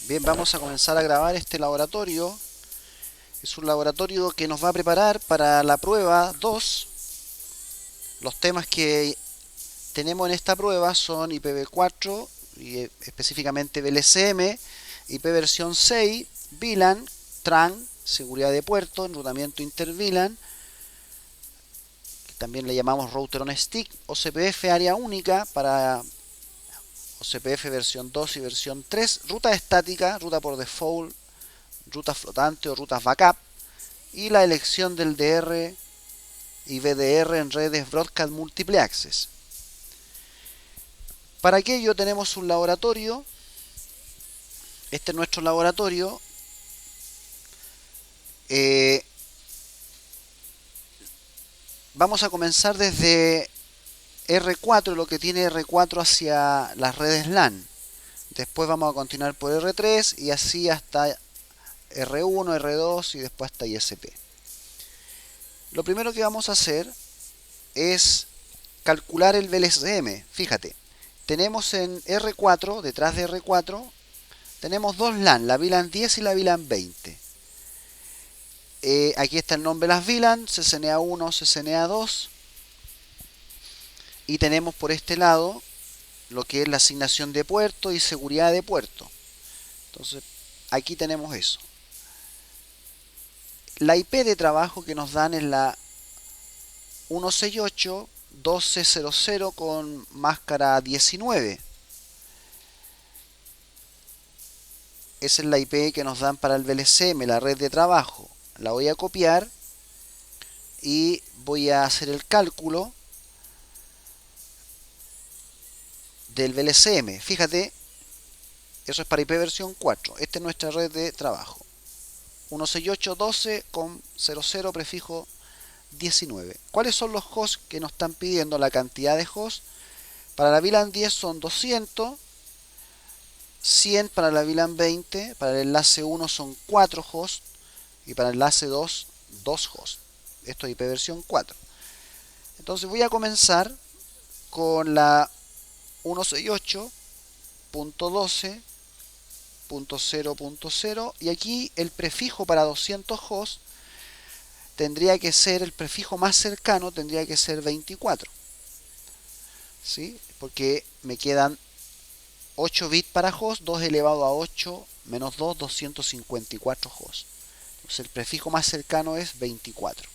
Bien, vamos a comenzar a grabar este laboratorio. Es un laboratorio que nos va a preparar para la prueba 2. Los temas que tenemos en esta prueba son IPv4 y específicamente VLCM, IP versión 6, VLAN, TRAN, seguridad de puerto, enrutamiento inter-VLAN, que también le llamamos router on stick, OCPF área única para OCPF versión 2 y versión 3, ruta estática, ruta por default, rutas flotantes o rutas backup, y la elección del DR y VDR en redes Broadcast Multiple Access. Para aquello tenemos un laboratorio. Este es nuestro laboratorio. Vamos a comenzar desde R4, lo que tiene R4 hacia las redes LAN. Después vamos a continuar por R3 y así hasta R1, R2 y después hasta ISP. Lo primero que vamos a hacer es calcular el VLCM. Fíjate, tenemos en R4, detrás de R4, tenemos dos LAN, la VLAN 10 y la VLAN 20. Aquí está el nombre de las VLAN, CCNA1, CCNA2. Y tenemos por este lado lo que es la asignación de puerto y seguridad de puerto. Entonces, aquí tenemos eso. La IP de trabajo que nos dan es la 168.12.00 con máscara 19. Esa es la IP que nos dan para el VLCM, la red de trabajo. La voy a copiar y voy a hacer el cálculo del VLCM. Fíjate, eso es para IP versión 4. Esta es nuestra red de trabajo. 168.12.00 prefijo 19. ¿Cuáles son los hosts que nos están pidiendo? La cantidad de hosts. Para la VLAN 10 son 200. 100 para la VLAN 20. Para el enlace 1 son 4 hosts. Y para el enlace 2, 2 hosts. Esto es IP versión 4. Entonces voy a comenzar con la 168.12.0.0 y aquí el prefijo para 200 hosts tendría que ser, el prefijo más cercano tendría que ser 24. ¿Sí? Porque me quedan 8 bits para host, 2 elevado a 8 menos 2, 254 hosts. Entonces el prefijo más cercano es 24.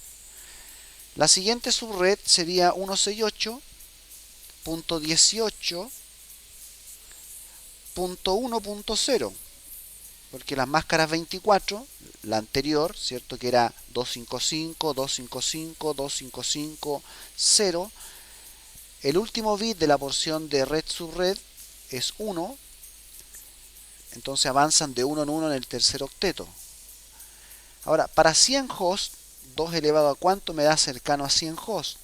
La siguiente subred sería 168.18.1.0, porque las máscaras 24, la anterior, ¿cierto? Que era 255, 255, 255, 0. El último bit de la porción de red subred es 1, entonces avanzan de 1 en 1 en el tercer octeto. Ahora, para 100 hosts, 2 elevado a cuánto me da cercano a 100 hosts.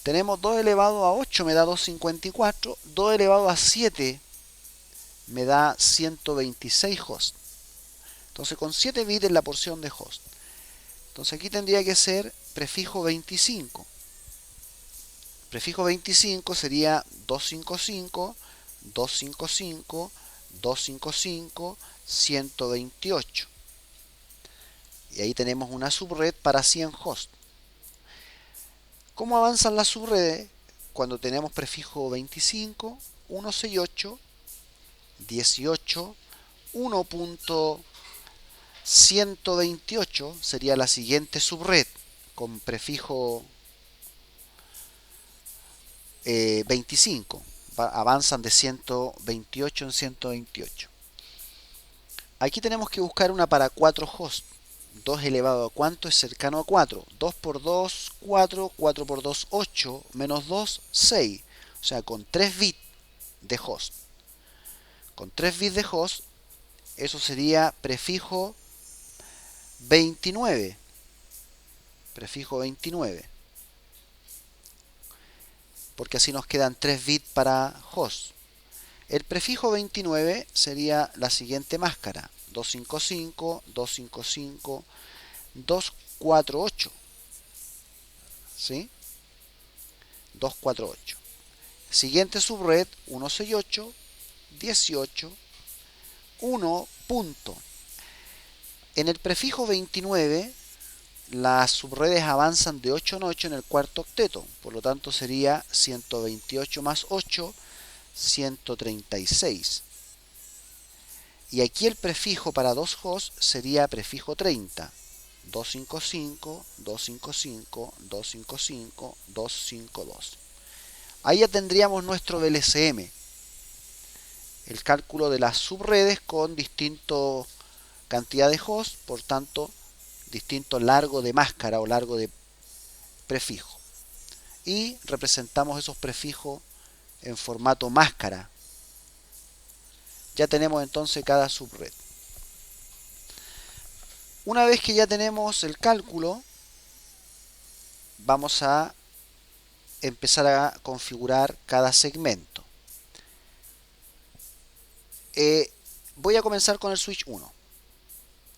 Tenemos 2 elevado a 8 me da 254, 2 elevado a 7 me da 126 hosts. Entonces con 7 bits es la porción de host. Entonces aquí tendría que ser prefijo 25. Prefijo 25 sería 255, 255, 255, 128. Y ahí tenemos una subred para 100 hosts. ¿Cómo avanzan las subredes? Cuando tenemos prefijo 25, 168, 18, 1.128 sería la siguiente subred con prefijo 25. Avanzan de 128 en 128. Aquí tenemos que buscar una para 4 hosts. 2 elevado a cuánto es cercano a 4. 2 por 2, 4. 4 por 2, 8. Menos 2, 6. O sea, con 3 bits de host. Con 3 bits de host, eso sería prefijo 29. Prefijo 29. Porque así nos quedan 3 bits para host. El prefijo 29 sería la siguiente máscara. 255, 255, 248. ¿Sí? 248. Siguiente subred 168, 18, 1 punto. En el prefijo 29 las subredes avanzan de 8 en 8 en el cuarto octeto, por lo tanto sería 128 más 8, 136. Y aquí el prefijo para dos hosts sería prefijo 30. 255, 255, 255, 252. Ahí ya tendríamos nuestro VLCM, el cálculo de las subredes con distinto cantidad de hosts, por tanto, distinto largo de máscara o largo de prefijo. Y representamos esos prefijos en formato máscara. Ya tenemos entonces cada subred. Una vez que ya tenemos el cálculo, vamos a empezar a configurar cada segmento. Voy a comenzar con el switch 1.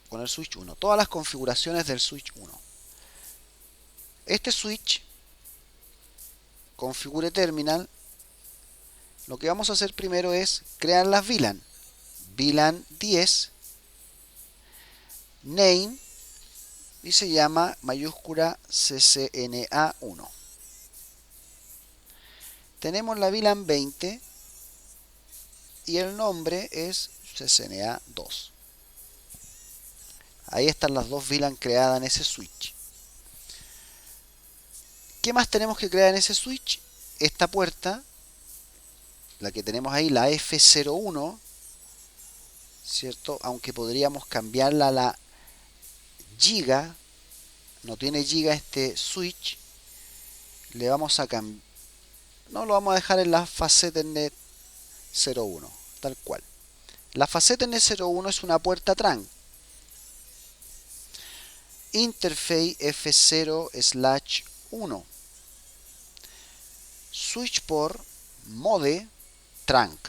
Con el switch 1. Todas las configuraciones del switch 1. Este switch, configure terminal. Lo que vamos a hacer primero es crear las VLAN. VLAN 10. Name. Y se llama mayúscula CCNA1. Tenemos la VLAN 20 y el nombre es CCNA2. Ahí están las dos VLAN creadas en ese switch. ¿Qué más tenemos que crear en ese switch? Esta puerta, la que tenemos ahí, la F01, ¿cierto? Aunque podríamos cambiarla a la giga, no tiene giga este switch, le vamos a cambiar, no lo vamos a dejar en la FastEthernet 01, tal cual. La FastEthernet 01 es una puerta trunk. Interface F0/1. Switch por mode trunk.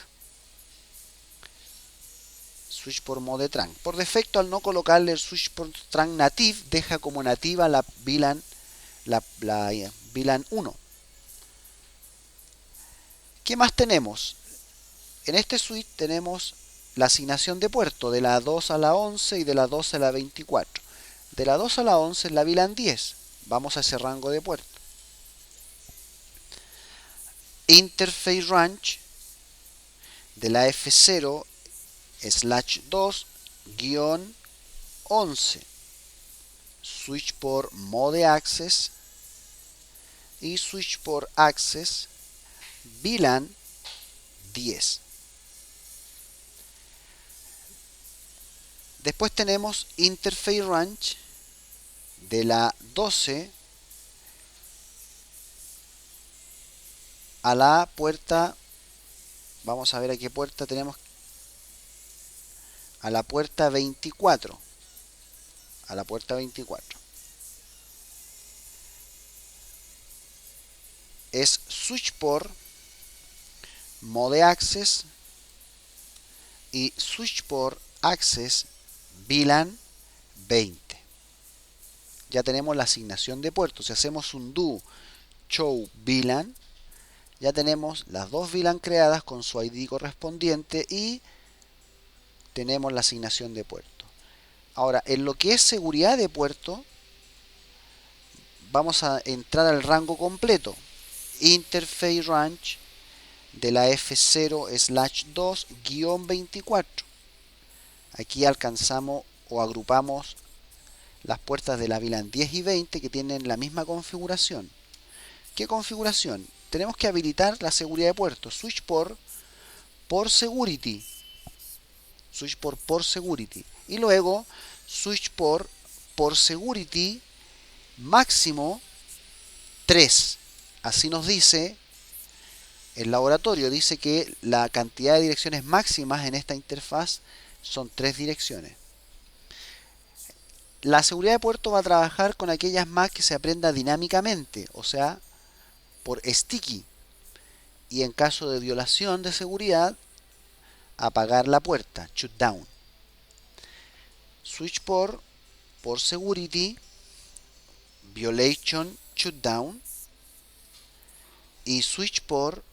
Switch por mode trunk. Por defecto, al no colocarle el switch por trunk native, deja como nativa la VLAN, la VLAN 1. ¿Qué más tenemos? En este switch tenemos la asignación de puerto de la 2 a la 11 y de la 12 a la 24. De la 2 a la 11 es la VLAN 10. Vamos a ese rango de puerto. Interface range de la F0/2-11. Switch por mode access y switch por access VLAN 10. Después tenemos interface range de la 12 a la puerta, vamos a ver a qué puerta tenemos, a la puerta 24. A la puerta 24. Es switch por mode access y switch por access VLAN 20. Ya tenemos la asignación de puertos. Si hacemos un do show VLAN, ya tenemos las dos VLAN creadas con su ID correspondiente y tenemos la asignación de puerto. Ahora, en lo que es seguridad de puerto, vamos a entrar al rango completo. Interface range de la F0/2-24. Aquí alcanzamos o agrupamos las puertas de la VLAN 10 y 20 que tienen la misma configuración. ¿Qué configuración? Tenemos que habilitar la seguridad de puertos. Switch por security. Switch por security. Y luego switch por security máximo 3. Así nos dice el laboratorio. Dice que la cantidad de direcciones máximas en esta interfaz son 3 direcciones. La seguridad de puerto va a trabajar con aquellas MAC que se aprenda dinámicamente, o sea, por sticky. Y en caso de violación de seguridad, apagar la puerta, shutdown. Switch por security, violation, shutdown. Y switch por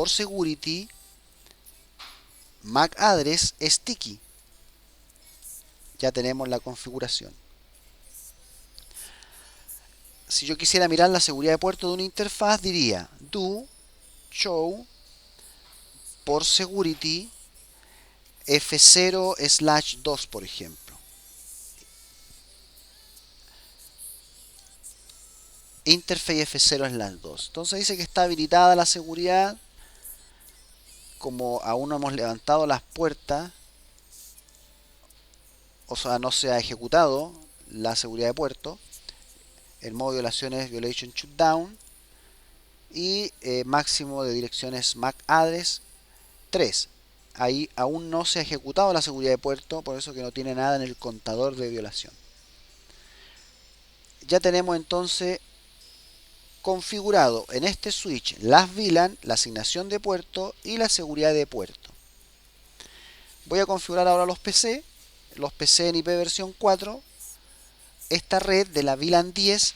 security, MAC address, sticky. Ya tenemos la configuración. Si yo quisiera mirar la seguridad de puerto de una interfaz, diría do show por security F0/2, por ejemplo. Interface F0/2. Entonces dice que está habilitada la seguridad. Como aún no hemos levantado las puertas, o sea, no se ha ejecutado la seguridad de puerto. El modo de violación es Violation Shutdown. Y máximo de direcciones MAC address 3. Ahí aún no se ha ejecutado la seguridad de puerto, por eso que no tiene nada en el contador de violación. Ya tenemos entonces configurado en este switch las VLAN, la asignación de puerto y la seguridad de puerto. Voy a configurar ahora los PC en IP versión 4. Esta red de la VLAN 10,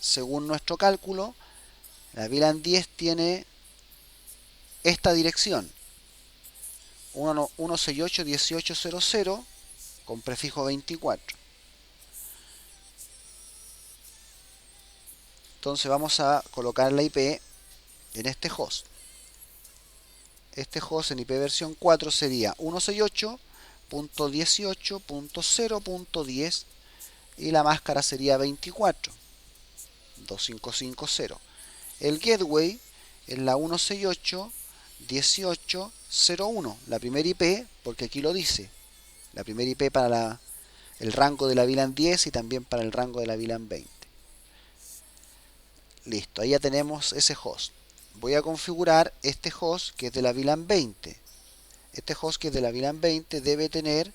según nuestro cálculo, la VLAN 10 tiene esta dirección: 168.18.00 con prefijo 24. Entonces vamos a colocar la IP en este host. Este host en IP versión 4 sería 168.18.0.10 y la máscara sería 24.2550. El gateway es la 168.18.01, la primera IP, porque aquí lo dice, la primera IP para el rango de la VLAN 10 y también para el rango de la VLAN 20. Listo, ahí ya tenemos ese host. Voy a configurar este host que es de la VLAN 20. Este host que es de la VLAN 20 debe tener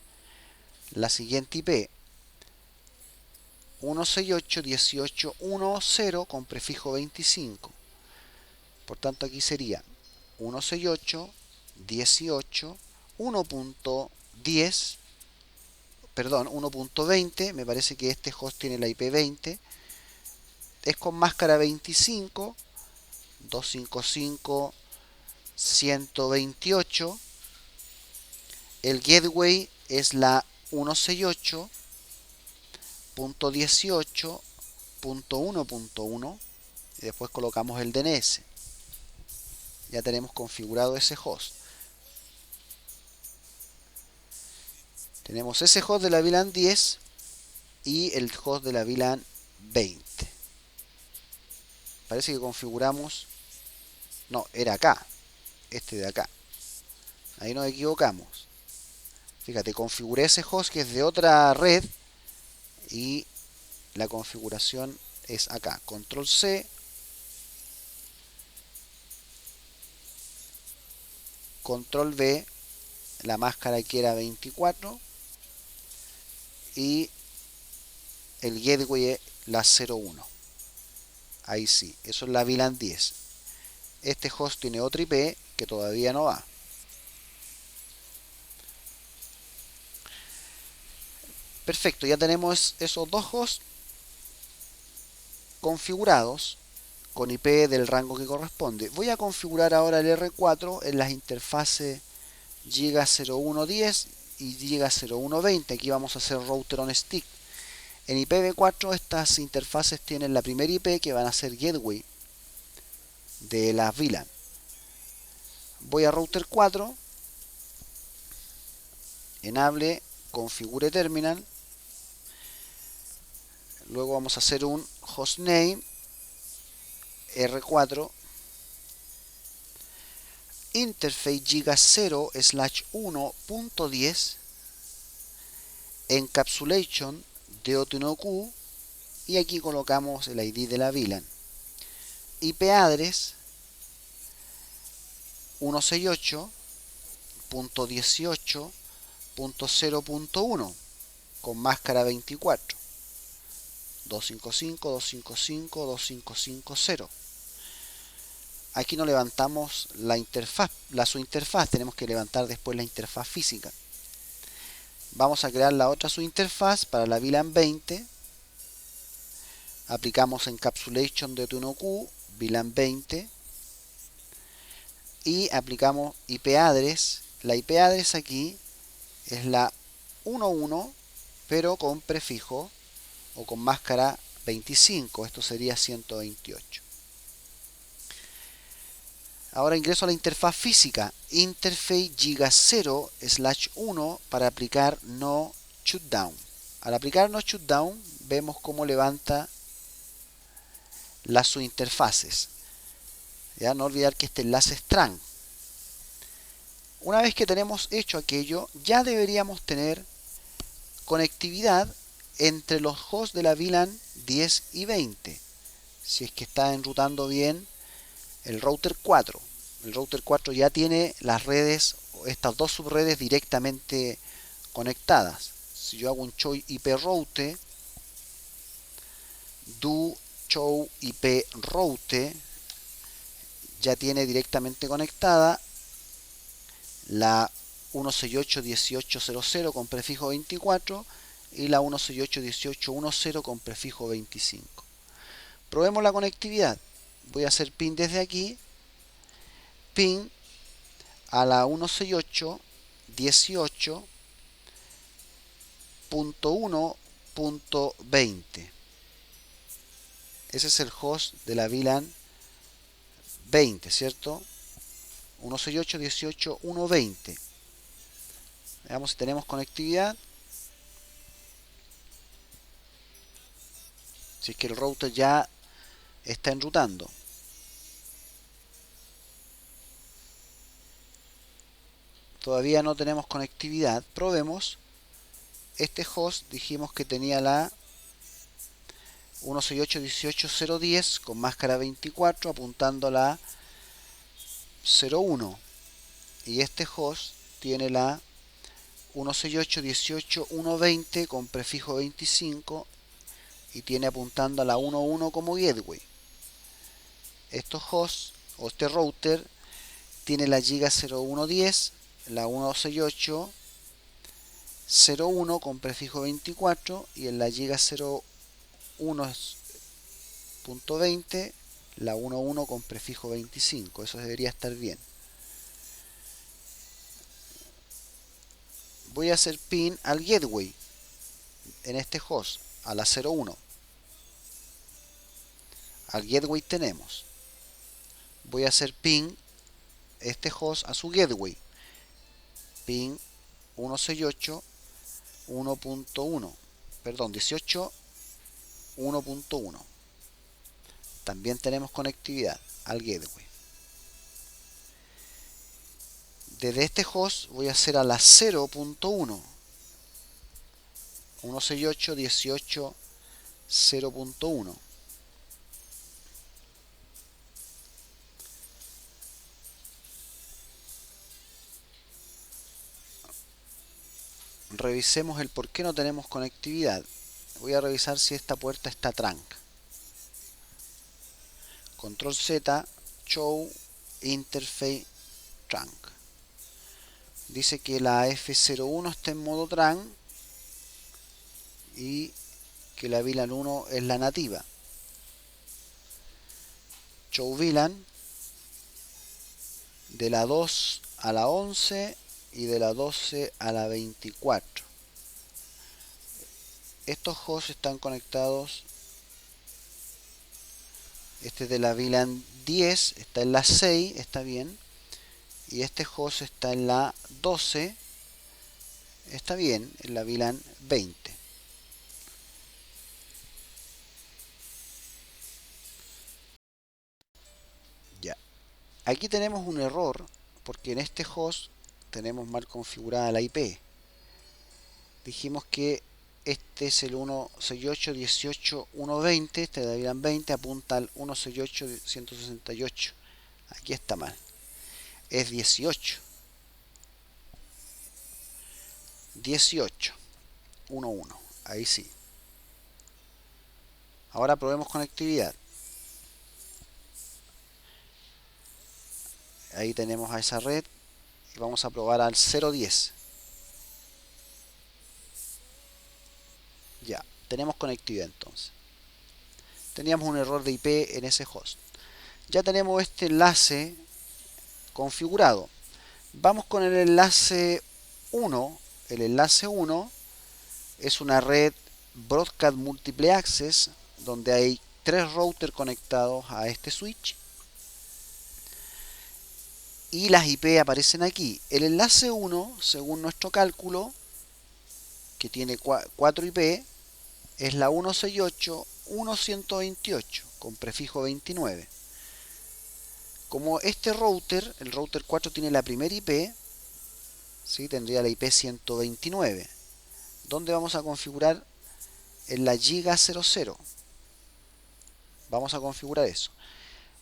la siguiente IP: 168.18.1.0 con prefijo 25. Por tanto, aquí sería 168.18.1.10, perdón, 1.20. Me parece que este host tiene la IP 20. Es con máscara 25, 255.128. El gateway es la 168.18.1.1 y después colocamos el DNS. Ya tenemos configurado ese host. Tenemos ese host de la VLAN 10 y el host de la VLAN 20. Parece que configuramos... No, era acá. Este de acá. Ahí nos equivocamos. Fíjate, configuré ese host que es de otra red y la configuración es acá. Control C. Control V. La máscara aquí era 24. Y el gateway la 01. Ahí sí, eso es la VLAN 10. Este host tiene otra IP que todavía no va. Perfecto, ya tenemos esos dos hosts configurados con IP del rango que corresponde. Voy a configurar ahora el R4 en las interfaces Giga 0110 y Giga 0120. Aquí vamos a hacer router on stick. En IPv4 estas interfaces tienen la primera IP que van a ser gateway de las VLAN. Voy a router 4, enable, configure terminal. Luego vamos a hacer un hostname R4 interface giga 0/1.10 encapsulation de OTNQ y aquí colocamos el ID de la VLAN. IP address 168.18.0.1 con máscara 24. 255.255.255.0. Aquí no levantamos la interfaz, la subinterfaz, tenemos que levantar después la interfaz física. Vamos a crear la otra subinterfaz para la VLAN 20. Aplicamos encapsulation de OTNQ, VLAN 20 y aplicamos IP address. La IP address aquí es la 11 pero con prefijo o con máscara 25. Esto sería 128. Ahora ingreso a la interfaz física. Interface giga 0/1 para aplicar no shutdown. Al aplicar no shutdown vemos cómo levanta las subinterfaces. Ya no olvidar que este enlace es trunk. Una vez que tenemos hecho aquello, ya deberíamos tener conectividad entre los hosts de la VLAN 10 y 20. Si es que está enrutando bien el router 4. El router 4 ya tiene las redes, estas dos subredes directamente conectadas. Si yo hago un show IP route, do show IP route, ya tiene directamente conectada la 168.18.00 con prefijo 24 y la 168.18.10 con prefijo 25. Probemos la conectividad. Voy a hacer pin desde aquí, pin a la 168.18.1.20. Ese es el host de la VLAN 20, ¿cierto? 168.18.1.20. Veamos si tenemos conectividad. Si es que el router ya está enrutando. Todavía no tenemos conectividad. Probemos. Este host dijimos que tenía la 168.18.0.10 con máscara 24 apuntando a la 01. Y este host tiene la 168.18.1.20 con prefijo 25 y tiene apuntando a la 11 como gateway. Estos hosts o este router tiene la giga 0110, la 168.01 con prefijo 24 y en la giga 01.20 la 11 con prefijo 25. Eso debería estar bien. Voy a hacer pin al gateway en este host a la 01. Al gateway tenemos. Voy a hacer ping este host a su gateway. Ping 168.1.1. Perdón, 18.1.1. También tenemos conectividad al gateway. Desde este host voy a hacer a la 0.1. 168.18.0.1. Revisemos el por qué no tenemos conectividad. Voy a revisar si esta puerta está trunk. Control Z, show interface trunk. Dice que la F01 está en modo trunk y que la VLAN 1 es la nativa. Show VLAN de la 2 a la 11 y de la 12 a la 24. Estos hosts están conectados. Este es de la VLAN 10, está en la 6, está bien. Y este host está en la 12, está bien, en la VLAN 20. Ya. Aquí tenemos un error porque en este host tenemos mal configurada la IP. Dijimos que este es el 168.18.1.20, este de la VLAN 20 apunta al 168.168. Aquí está mal. Es 18. 18.1.1. Ahí sí. Ahora probemos conectividad. Ahí tenemos a esa red y vamos a probar al 0.10. Ya, tenemos conectividad entonces. Teníamos un error de IP en ese host. Ya tenemos este enlace configurado. Vamos con el enlace 1. El enlace 1 es una red Broadcast Multiple Access donde hay 3 routers conectados a este switch y las IP aparecen aquí. El enlace 1, según nuestro cálculo, que tiene 4 IP, es la 168.128 con prefijo 29. Como este router, el router 4 tiene la primera IP, ¿sí? Tendría la IP 129, donde vamos a configurar en la giga 00. Vamos a configurar eso.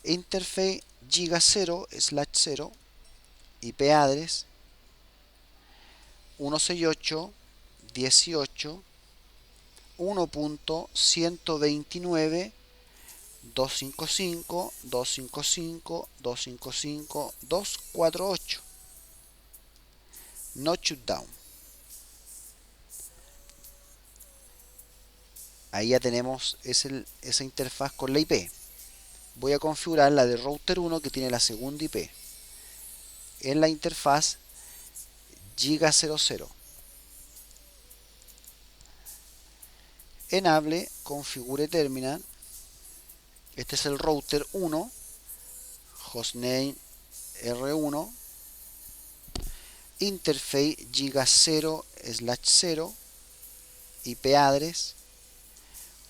Interface giga 0/0 IP address 168.18.1.255.255.255.248. No shutdown. Ahí ya tenemos esa interfaz con la IP. Voy a configurar la de router 1 que tiene la segunda IP en la interfaz giga 00. Enable configure terminal. Este es el router 1, hostname R1, interface giga 0/0, IP address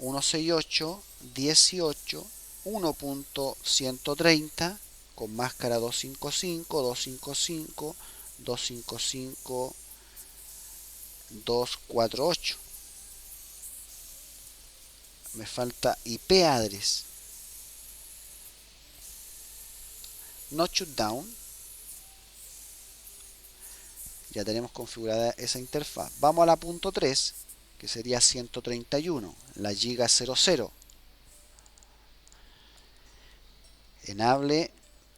168.18.1.130 con máscara 255, 255, 255, 248. Me falta IP address. No shutdown. Ya tenemos configurada esa interfaz. Vamos a la punto 3, que sería 131, la giga 00. Enable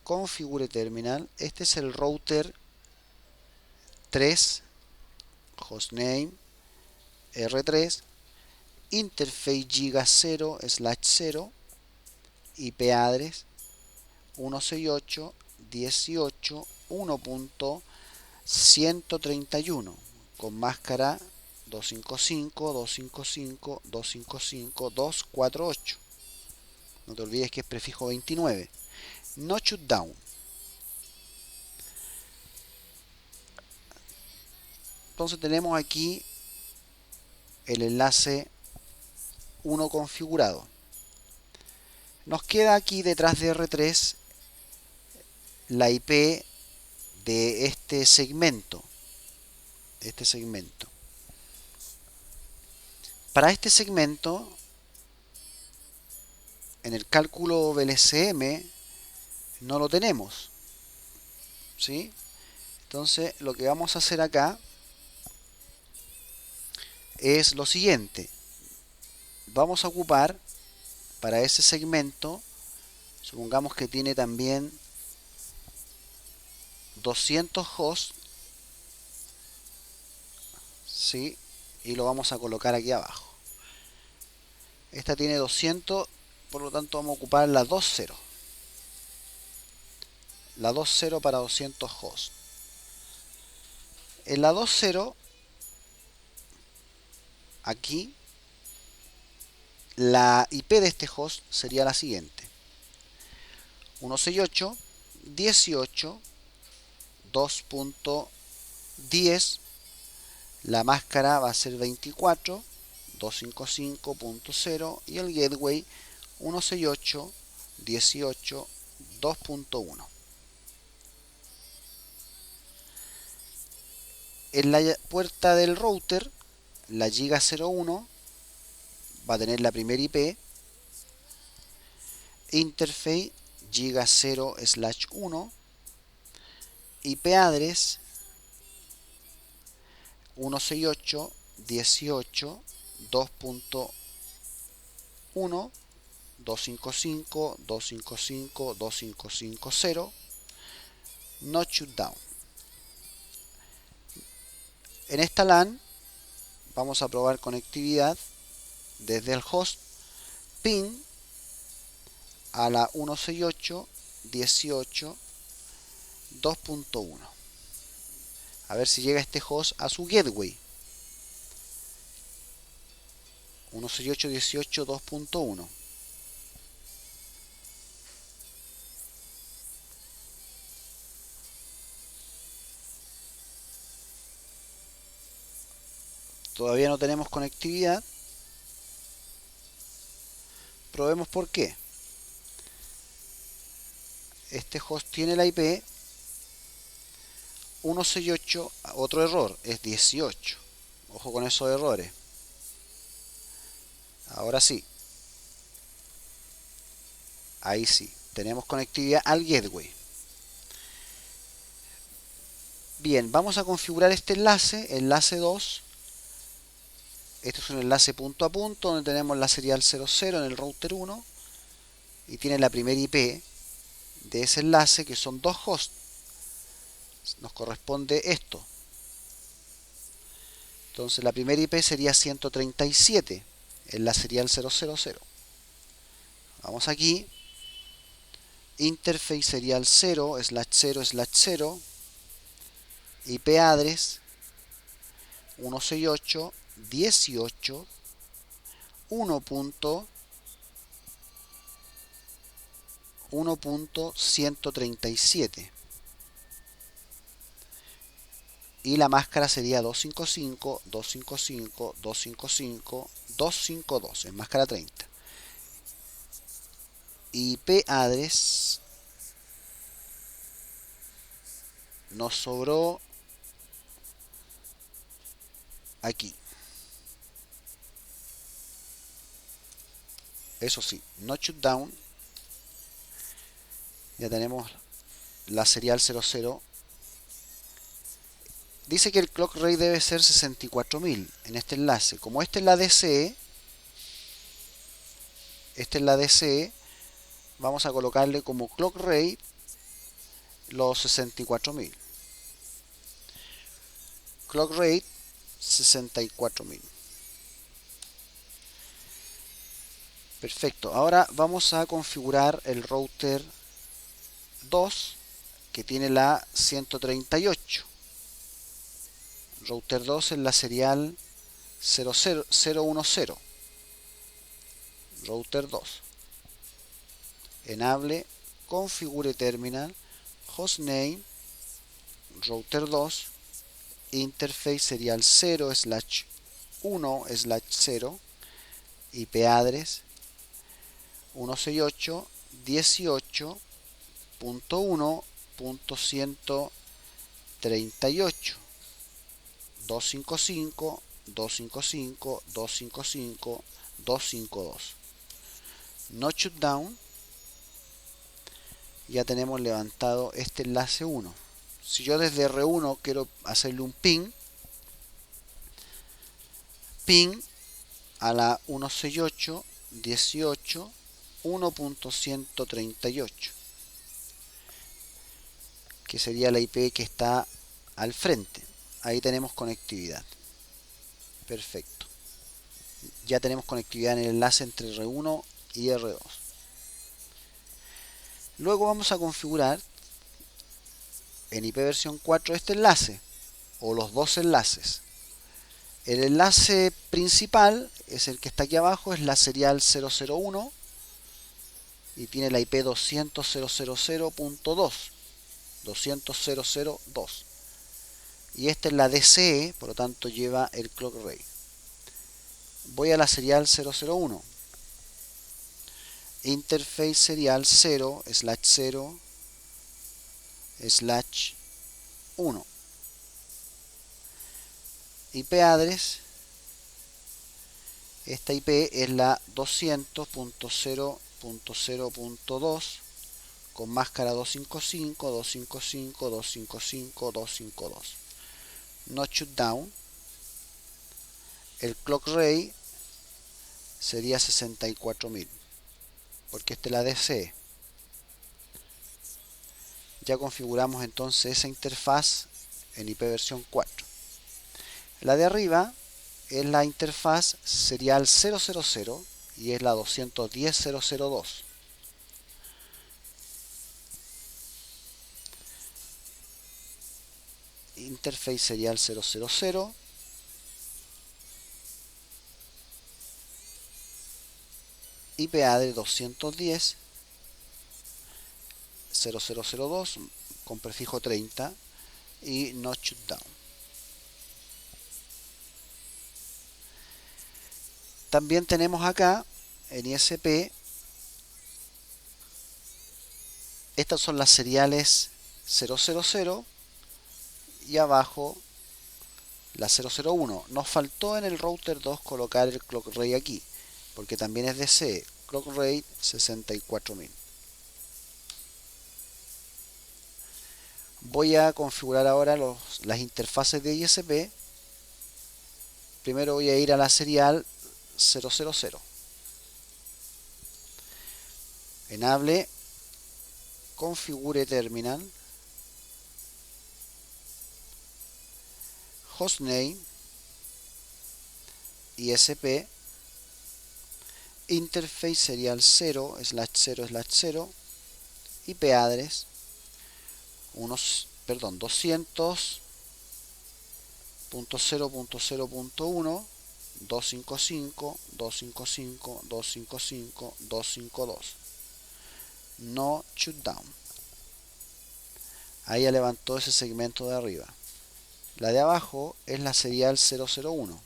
configure terminal. Este es el router 3, hostname R3, interface giga 0/0, IP address 168.18.1.131 con máscara 255, 255, 255, 248. No te olvides que es prefijo 29. No shutdown. Entonces tenemos aquí el enlace 1 configurado. Nos queda aquí detrás de R3 la IP de este segmento. Para este segmento, en el cálculo VLCM no lo tenemos, ¿sí? Entonces lo que vamos a hacer acá es lo siguiente. Vamos a ocupar para ese segmento, supongamos que tiene también 200 hosts, ¿sí? Y lo vamos a colocar aquí abajo. Esta tiene 200, por lo tanto vamos a ocupar la 2.0. La 2.0 para 200 hosts. En la 2.0, aquí, la IP de este host sería la siguiente: 168.18.2.10. La máscara va a ser 24, 255.0 y el gateway 168.18.2.1. En la puerta del router, la giga 01 va a tener la primera IP, interface giga 0/1, IP address 168.18.2.1, 255, 255, 2550, no shutdown. En esta LAN vamos a probar conectividad desde el host pin a la 168.18.2.1. A ver si llega este host a su gateway. 168.18.2.1. Todavía no tenemos conectividad. Probemos por qué. Este host tiene la IP 168, otro error, es 18. Ojo con esos errores. Ahora sí. Ahí sí. Tenemos conectividad al gateway. Bien, vamos a configurar este enlace 2. Este es un enlace punto a punto donde tenemos la serial 00 en el router 1 y tiene la primera IP de ese enlace, que son dos hosts. Nos corresponde esto. Entonces la primera IP sería 137 en la serial 000. Vamos aquí, interface serial 0/0/0, IP address 168.1.1.137 y la máscara sería 255.255.255.252, es máscara 30. IP address nos sobró aquí. Eso sí, no shutdown. Ya tenemos la serial 00. Dice que el clock rate debe ser 64.000 en este enlace. Como esta es la DCE, vamos a colocarle como clock rate los 64.000. Clock rate 64.000. Perfecto. Ahora vamos a configurar el router 2, que tiene la 138. Router 2 es la serial 010. Router 2. Enable, configure terminal, hostname, router 2, interface serial 0/1/0, IP address 168.18.1.138, 255.255.255.252. No shutdown. Ya tenemos levantado este enlace 1. Si yo desde R1 quiero hacerle un ping a la 168.18.1.138, que sería la IP que está al frente. Ahí tenemos conectividad. Perfecto. Ya tenemos conectividad en el enlace entre R1 y R2. Luego vamos a configurar en IP versión 4 este enlace, o los dos enlaces. El enlace principal es el que está aquí abajo, es la serial 001 y tiene la IP 200.000.2, 200.002. Y esta es la DCE, por lo tanto lleva el clock rate. Voy a la serial 001. Interface serial 0/0/1. IP address. Esta IP es la 200.0.0.2 con máscara 255.255.255.252. No shutdown. El clock rate sería 64.000, porque esta es la DCE. Ya configuramos entonces esa interfaz en IP versión 4. La de arriba es la interfaz serial 000 y es la 210.002. Interface serial 000. IP address 210.0.0.0.2 con prefijo 30 y no shutdown. También tenemos acá en ISP, estas son las seriales 000 y abajo la 001. Nos faltó en el router 2 colocar el clock rate aquí, porque también es DC, clock rate 64.000. Voy a configurar ahora las interfaces de ISP. Primero voy a ir a la serial 000. Enable, configure terminal, hostname, ISP, interface serial 0/0/0, IP address 200.0.0.1, 255.255.255.252. No shutdown. Ahí ya levantó ese segmento de arriba. La de abajo es la serial 001.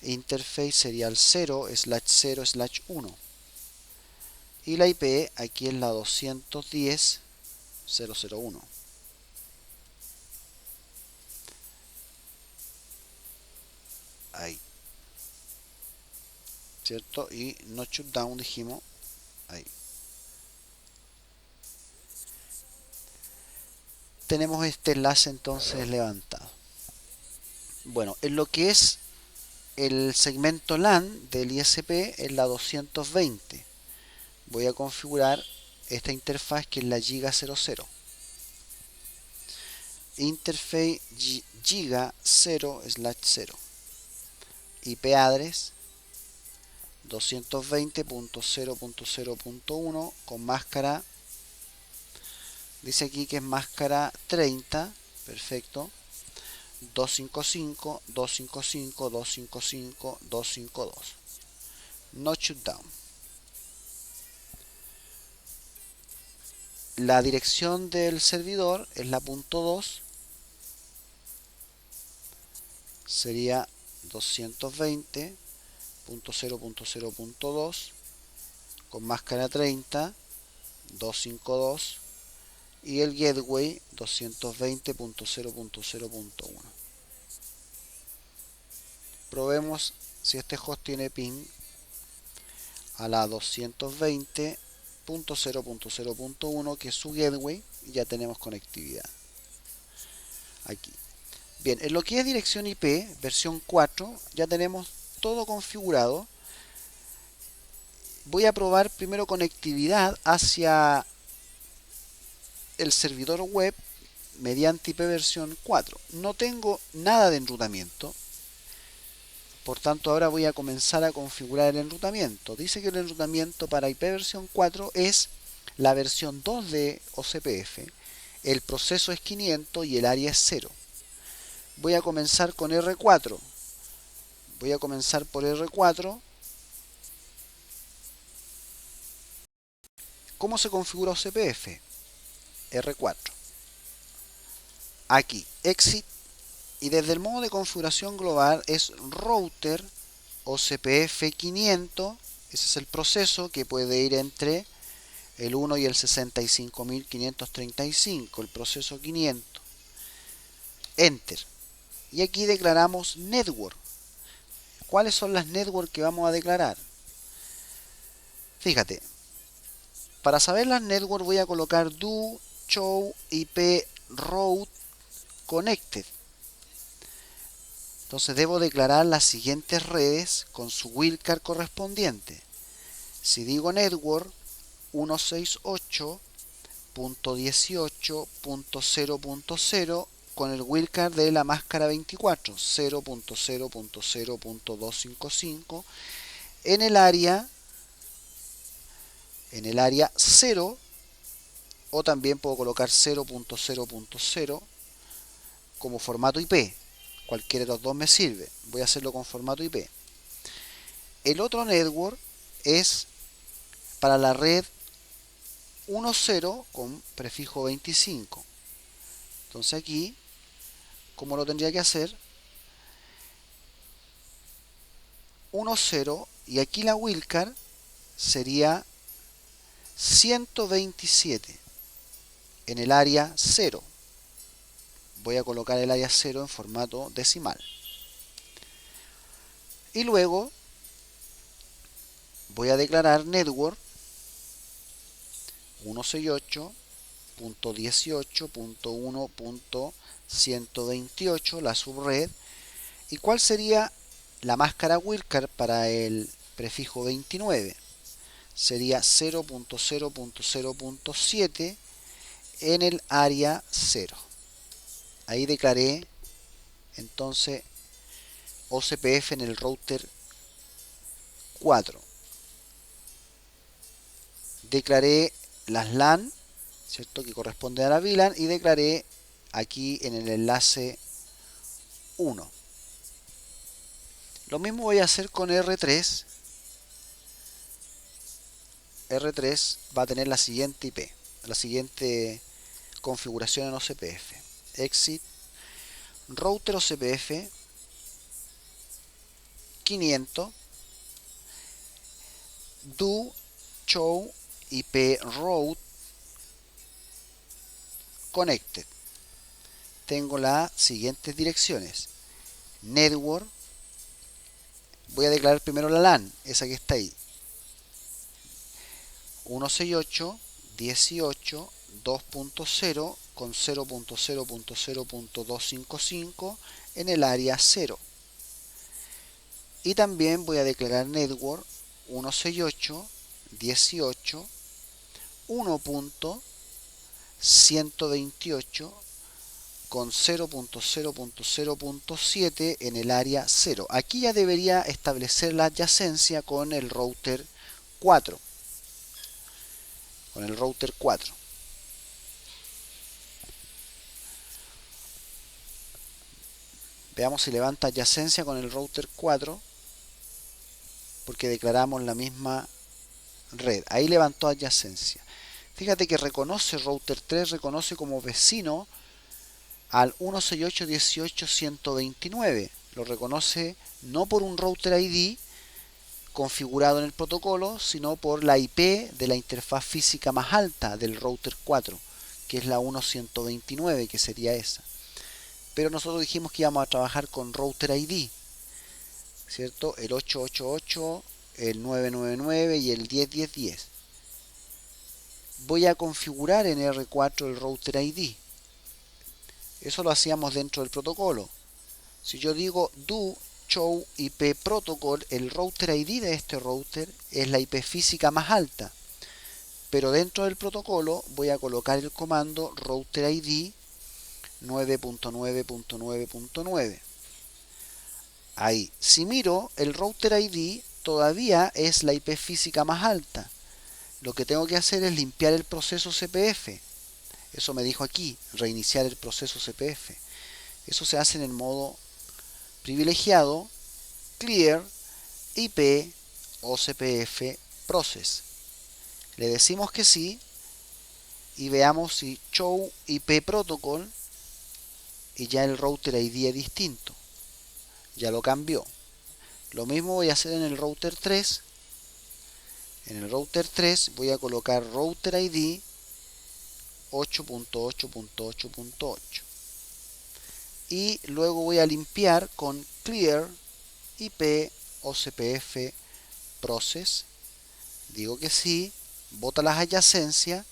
Interface serial 0/0/1. Y la IP aquí es la 210.0.0.1. Ahí. ¿Cierto? Y no shutdown dijimos. Ahí. Tenemos este enlace entonces levantado. Bueno, en lo que es el segmento LAN del ISP es la 220. Voy a configurar esta interfaz que es la Giga 00. Interface Giga 0/0. IP address 220.0.0.1 con máscara. Dice aquí que es máscara 30. Perfecto. 255.255.255.252. No shutdown. La dirección del servidor es la .2. Sería 220.0.0.2 con máscara 30, 252 y el gateway 220.0.0.1. Probemos si este host tiene ping a la 220.0.0.1 que es su gateway y ya tenemos conectividad aquí. Bien, en lo que es dirección IP versión 4 ya tenemos todo configurado. Voy a probar primero conectividad hacia el servidor web mediante IP versión 4. No tengo nada de enrutamiento, por tanto ahora voy a comenzar a configurar el enrutamiento. Dice que el enrutamiento para IP versión 4 es la versión 2 de OCPF, el proceso es 500 y el área es 0. Voy a comenzar con R4. Voy a comenzar por R4. ¿Cómo se configura OCPF? R4. Aquí, exit. Y desde el modo de configuración global es router OCPF 500. Ese es el proceso que puede ir entre el 1 y el 65.535. El proceso 500. Enter. Y aquí declaramos network. ¿Cuáles son las networks que vamos a declarar? Fíjate, para saber las networks voy a colocar do show IP route connected. Entonces debo declarar las siguientes redes con su wildcard correspondiente. Si digo network 168.18.0.0 con el wildcard de la máscara 24, 0.0.0.255 en el área 0, o también puedo colocar 0.0.0 como formato IP. Cualquiera de los dos me sirve. Voy a hacerlo con formato IP. El otro network es para la red 10 con prefijo 25. Entonces aquí, ¿cómo lo tendría que hacer? 10 y aquí la wildcard sería 127 en el área 0. Voy a colocar el área 0 en formato decimal. Y luego voy a declarar network 168.18.1.128, la subred. ¿Y cuál sería la máscara wildcard para el prefijo 29? Sería 0.0.0.7 en el área 0. Ahí declaré entonces OCPF en el router 4. Declaré las LAN, ¿cierto?, que corresponde a la VLAN, y declaré aquí en el enlace 1. Lo mismo voy a hacer con R3. R3 va a tener la siguiente IP, la siguiente configuración en OCPF. Exit router OCPF 500 do show IP route connected. Tengo las siguientes direcciones. Network, voy a declarar primero la LAN, esa que está ahí. 168.18.2.0 con 0.0.0.255 en el área 0. Y también voy a declarar network 168.18.1.128 con 0.0.0.7 en el área 0. Aquí ya debería establecer la adyacencia con el router 4. Veamos si levanta adyacencia con el router 4, porque declaramos la misma red. Ahí levantó adyacencia. Fíjate que reconoce router 3, reconoce como vecino al 168.18.129. Lo reconoce no por un router ID configurado en el protocolo, sino por la IP de la interfaz física más alta del router 4, que es la 1.129, que sería esa. Pero nosotros dijimos que íbamos a trabajar con router ID, ¿cierto? El 888, el 999 y el 101010. Voy a configurar en R4 el router ID. Eso lo hacíamos dentro del protocolo. Si yo digo do show IP protocol, el router ID de este router es la IP física más alta. Pero dentro del protocolo voy a colocar el comando router ID 9.9.9.9. Ahí. Si miro, el router ID todavía es la IP física más alta. Lo que tengo que hacer es limpiar el proceso CPF. Eso me dijo aquí, reiniciar el proceso CPF. Eso se hace en el modo privilegiado, clear IP OCPF process. Le decimos que sí y veamos si show IP protocol, y ya el router ID es distinto. Ya lo cambió. Lo mismo voy a hacer en el router 3. En el router 3 voy a colocar router ID 8.8.8.8. Y luego voy a limpiar con clear IP OCPF process. Digo que sí. Bota las adyacencias.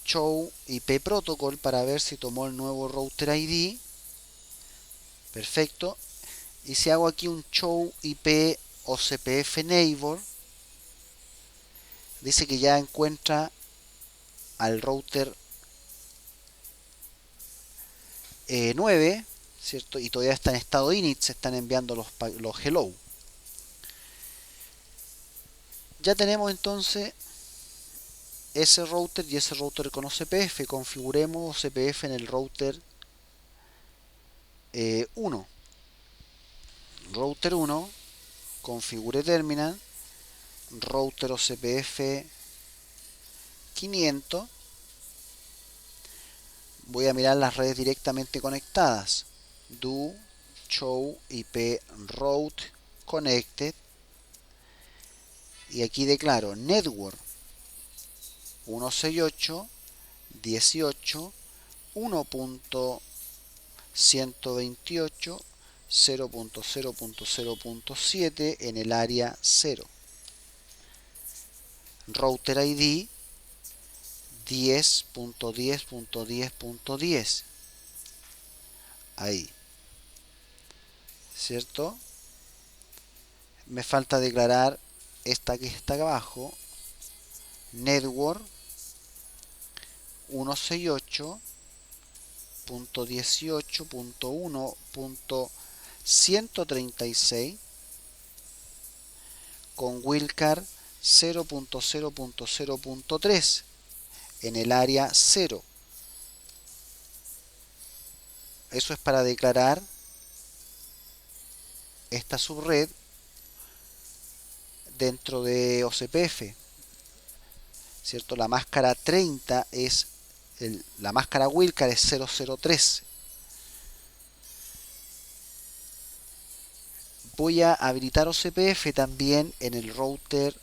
Show IP protocol para ver si tomó el nuevo router ID. Perfecto. Y si hago aquí un show IP OCPF neighbor, dice que ya encuentra al router 9, ¿cierto? Y todavía está en estado init, se están enviando los hello. Ya tenemos entonces ese router y ese router con OCPF. Configuremos OCPF en el router 1. Router 1, configure terminal. router OCPF 500. Voy a mirar las redes directamente conectadas. Do show IP route connected. Y aquí declaro network 168.18.1.128 0.0.0.7 en el área 0. Router ID 10.10.10.10. Ahí. ¿Cierto? Me falta declarar esta que está abajo. Network 168.18.1.136 con wildcard 0.0.0.3 en el área 0. Eso es para declarar esta subred dentro de OCPF, ¿cierto? La máscara 30 es la máscara wildcard es 003. Voy a habilitar OCPF también en el router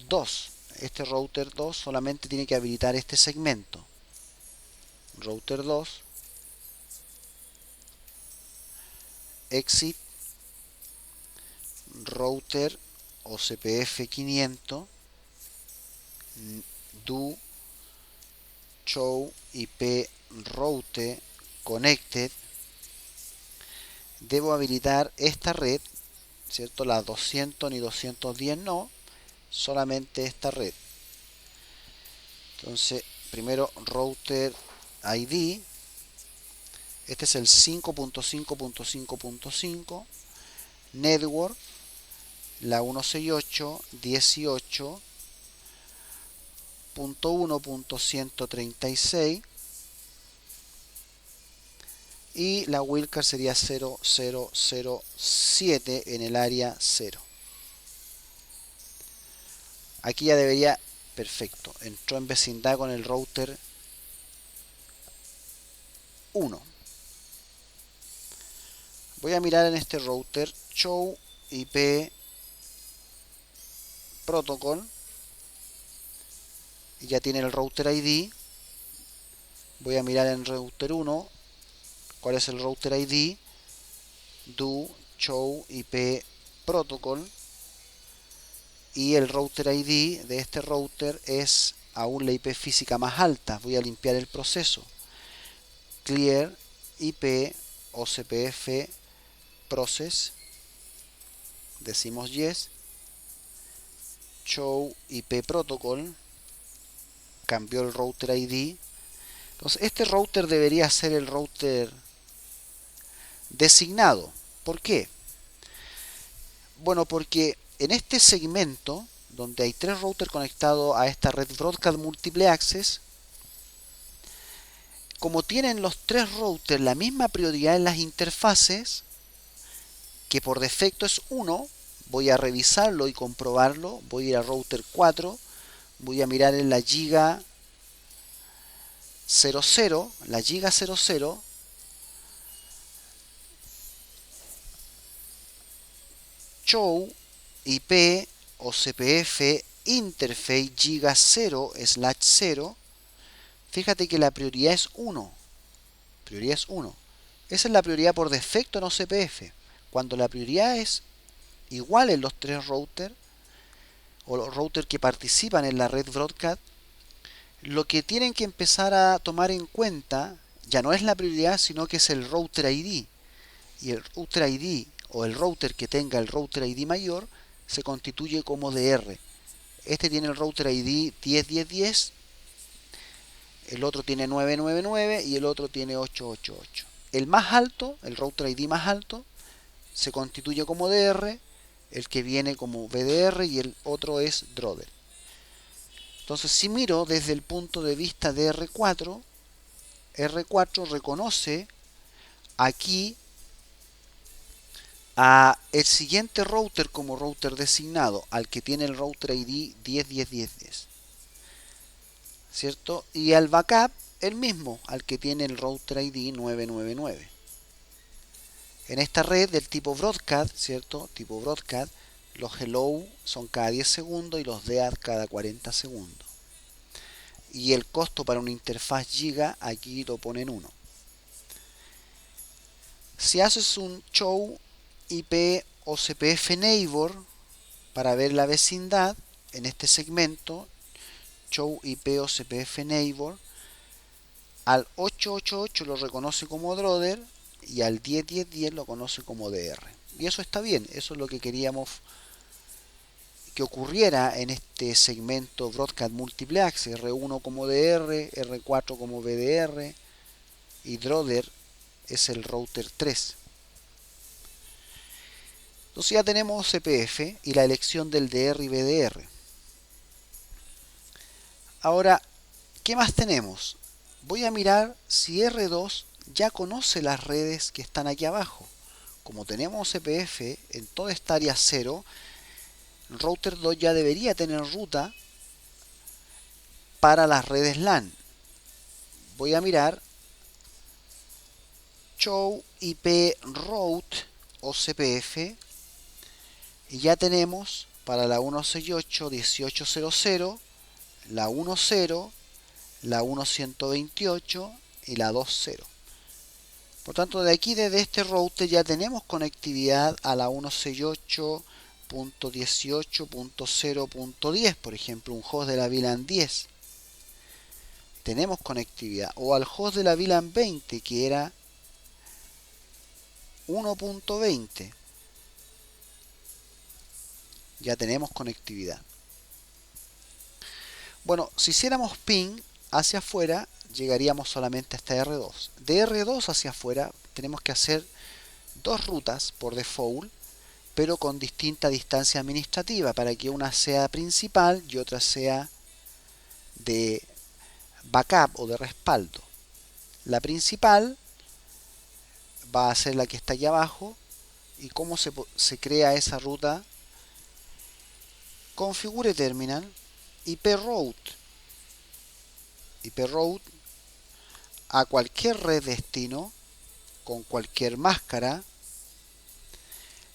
2. Este router 2 solamente tiene que habilitar este segmento. Router 2, exit, router OCPF 500, do show IP route connected. Debo habilitar esta red, ¿cierto? Las 200 ni 210 no, solamente esta red. Entonces, primero router ID. Este es el 5.5.5.5. Network, la 168.18.1.136. Y la wildcard sería 0007 en el área 0. Aquí ya debería, perfecto, entró en vecindad con el router 1. Voy a mirar en este router show IP protocol y ya tiene el router ID. Voy a mirar en router 1 cuál es el router ID. Do show IP protocol. Y el router ID de este router es aún la IP física más alta. Voy a limpiar el proceso. Clear IP OCPF process. Decimos yes. Show IP protocol. Cambió el router ID. Entonces este router debería ser el router designado. ¿Por qué? Bueno, porque en este segmento, donde hay 3 routers conectados a esta red Broadcast Multiple Access, como tienen los 3 routers la misma prioridad en las interfaces, que por defecto es 1, voy a revisarlo y comprobarlo. Voy a ir a router 4, voy a mirar en la giga 00, la giga 00, show IP OCPF interface giga 0/0. Fíjate que la prioridad es 1. Prioridad es 1. Esa es la prioridad por defecto en OCPF. Cuando la prioridad es igual en los 3 routers o los routers que participan en la red broadcast, lo que tienen que empezar a tomar en cuenta ya no es la prioridad, sino que es el router ID. Y el router ID o el router que tenga el router ID mayor se constituye como DR. Este tiene el router ID 10.10.10, el otro tiene 999 y el otro tiene 888. El más alto, el router ID más alto, se constituye como DR, el que viene como VDR y el otro es Drother. Entonces, si miro desde el punto de vista de R4, R4 reconoce aquí a el siguiente router como router designado, al que tiene el router ID 10.10.10.10, ¿cierto? Y al backup el mismo, al que tiene el router ID 999. En esta red del tipo broadcast, ¿cierto? Tipo broadcast, los hello son cada 10 segundos y los dead cada 40 segundos. Y el costo para una interfaz giga aquí lo ponen 1. Si haces un show IP o CPF neighbor para ver la vecindad, en este segmento, show IP o CPF neighbor, al 888 lo reconoce como Drother y al 10.10.10 lo conoce como DR. Y eso está bien, eso es lo que queríamos que ocurriera en este segmento Broadcast Multiplex, R1 como DR, R4 como BDR y Drother es el router 3. Entonces ya tenemos CPF y la elección del DR y BDR. Ahora, ¿qué más tenemos? Voy a mirar si R2 ya conoce las redes que están aquí abajo. Como tenemos CPF en toda esta área 0, el router 2 ya debería tener ruta para las redes LAN. Voy a mirar Show IP Route o CPF y ya tenemos para la 168.18.00, la 1.0, la 1.128 y la 2.0. Por tanto, de aquí desde este router ya tenemos conectividad a la 168.18.0.10, por ejemplo, un host de la VLAN 10. Tenemos conectividad. O al host de la VLAN 20, que era 1.20. Ya tenemos conectividad. Bueno, si hiciéramos ping hacia afuera, llegaríamos solamente hasta R2. De R2 hacia afuera tenemos que hacer dos rutas por default, pero con distinta distancia administrativa, para que una sea principal y otra sea de backup o de respaldo. La principal va a ser la que está aquí abajo. ¿Y cómo se crea esa ruta? Configure terminal, IP route a cualquier red destino con cualquier máscara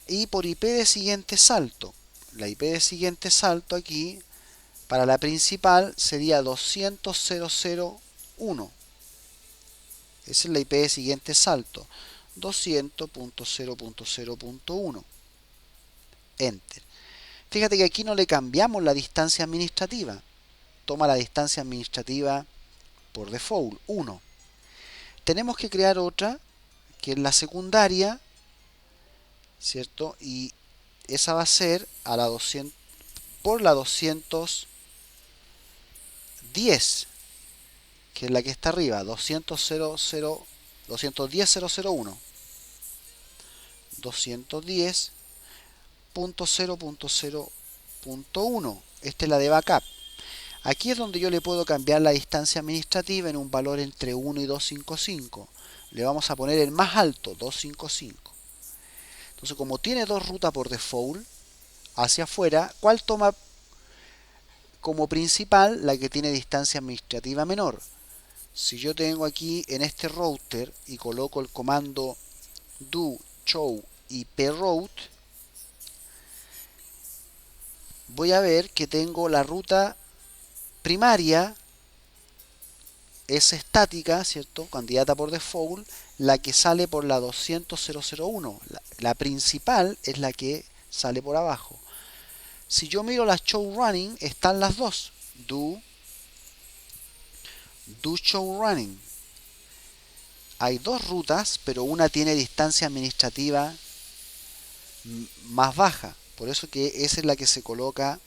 y por IP de siguiente salto. La IP de siguiente salto aquí para la principal sería 200.0.0.1. Esa es la IP de siguiente salto, 200.0.0.1. Enter. Fíjate que aquí no le cambiamos la distancia administrativa. Toma la distancia administrativa por default, 1. Tenemos que crear otra, que es la secundaria, ¿cierto? Y esa va a ser a la 200, por la 210, que es la que está arriba, 210.0.0.1. 210.0.0.1. Esta es la de backup. Aquí es donde yo le puedo cambiar la distancia administrativa en un valor entre 1 y 255. Le vamos a poner el más alto, 255. Entonces, como tiene dos rutas por default hacia afuera, ¿cuál toma como principal? La que tiene distancia administrativa menor. Si yo tengo aquí en este router y coloco el comando do show IP route, voy a ver que tengo la ruta primaria, es estática, ¿cierto? Candidata por default, la que sale por la 200.0.0.1. La principal es la que sale por abajo. Si yo miro las show running, están las dos. Do show running. Hay dos rutas, pero una tiene distancia administrativa más baja. Por eso que esa es la que se coloca,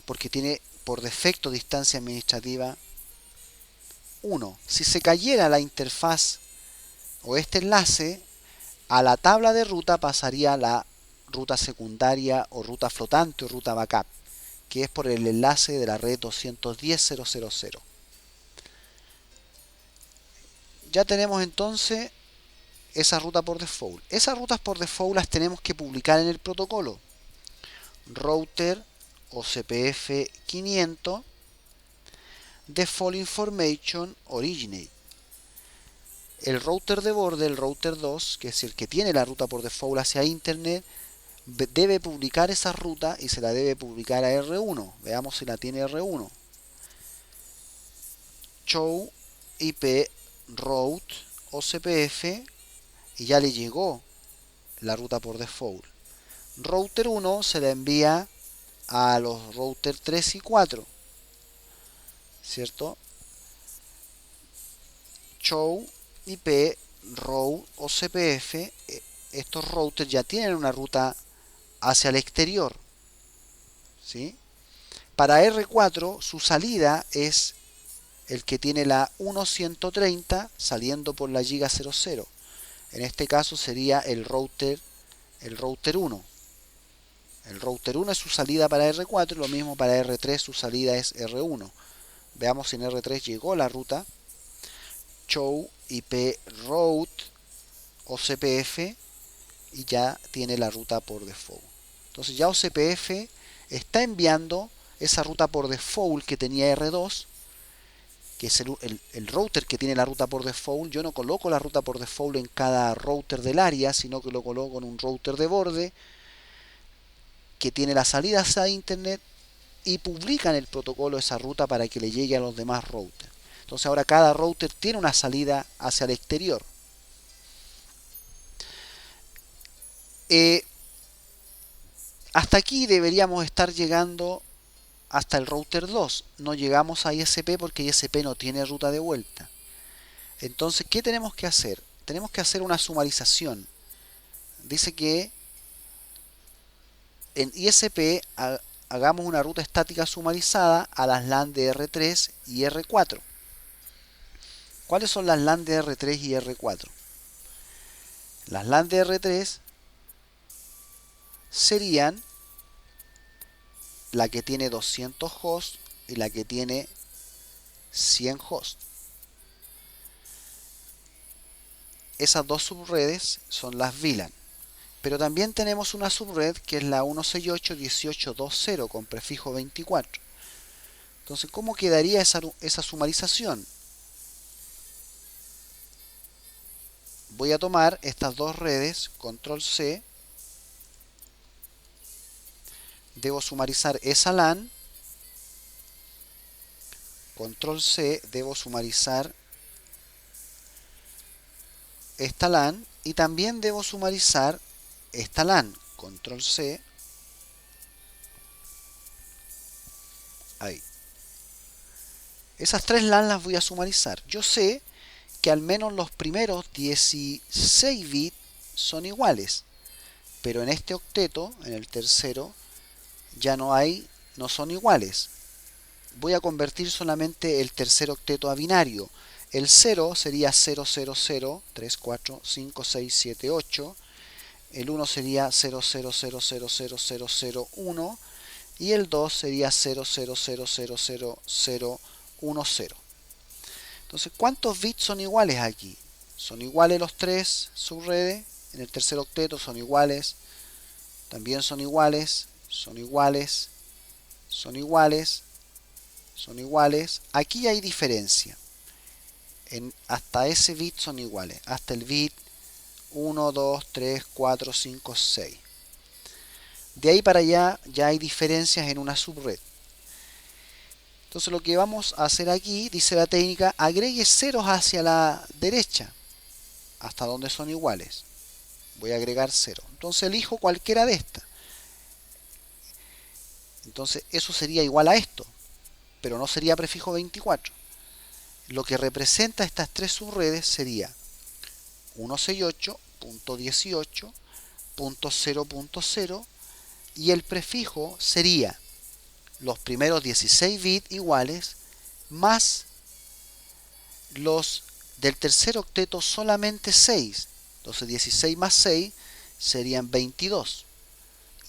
porque tiene por defecto distancia administrativa 1. Si se cayera la interfaz o este enlace, a la tabla de ruta pasaría la ruta secundaria o ruta flotante o ruta backup, que es por el enlace de la red 210.0.0.0. Ya tenemos entonces esa ruta por default. Esas rutas por default las tenemos que publicar en el protocolo. Router OCPF 500 default information originate. El router de borde, el router 2, que es el que tiene la ruta por default hacia internet, debe publicar esa ruta y se la debe publicar a R1. Veamos si la tiene R1. Show IP route OCPF y ya le llegó la ruta por default. Router 1 se la envía a los router 3 y 4, ¿cierto? Show IP route OCPF, estos routers ya tienen una ruta hacia el exterior, ¿sí? Para R4 su salida es el que tiene la 1.130 saliendo por la giga 00. En este caso sería el router 1. El router 1 es su salida para R4 y lo mismo para R3 su salida es R1. Veamos si en R3 llegó la ruta. Show IP route OCPF y ya tiene la ruta por default. Entonces ya OCPF está enviando esa ruta por default que tenía R2, que es el router que tiene la ruta por default. Yo no coloco la ruta por default en cada router del área, sino que lo coloco en un router de borde que tiene la salida hacia internet y publica en el protocolo esa ruta para que le llegue a los demás routers. Entonces ahora cada router tiene una salida hacia el exterior. Hasta aquí deberíamos estar llegando hasta el router 2. No llegamos a ISP porque ISP no tiene ruta de vuelta. Entonces, ¿qué tenemos que hacer? Tenemos que hacer una sumarización. Dice que en ISP hagamos una ruta estática sumarizada a las LAN de R3 y R4. ¿Cuáles son las LAN de R3 y R4? Las LAN de R3 serían la que tiene 200 hosts y la que tiene 100 hosts. Esas dos subredes son las VLAN. Pero también tenemos una subred que es la 168.18.2.0 con prefijo 24. Entonces, ¿cómo quedaría esa sumarización? Voy a tomar estas dos redes, control C, debo sumarizar esa LAN, control C, debo sumarizar esta LAN y también debo sumarizar esta LAN, control C, ahí. Esas tres LAN las voy a sumarizar. Yo sé que al menos los primeros 16 bits son iguales, pero en este octeto, en el tercero, ya no son iguales. Voy a convertir solamente el tercer octeto a binario. El 0 sería 000345678, el 1 sería 000000001 y el 2 sería 0000010. Entonces, ¿cuántos bits son iguales aquí? Son iguales los tres subredes, en el tercer octeto son iguales, también son iguales, son iguales, son iguales, son iguales. Aquí hay diferencia. Hasta ese bit son iguales, hasta el bit 1, 2, 3, 4, 5, 6. De ahí para allá ya hay diferencias en una subred. Entonces lo que vamos a hacer aquí, dice la técnica, agregue ceros hacia la derecha, hasta donde son iguales. Voy a agregar 0. Entonces elijo cualquiera de estas. Entonces eso sería igual a esto, pero no sería prefijo 24. Lo que representa estas tres subredes sería 168.18.0.0 y el prefijo sería los primeros 16 bits iguales más los del tercer octeto solamente 6. Entonces 16 más 6 serían 22.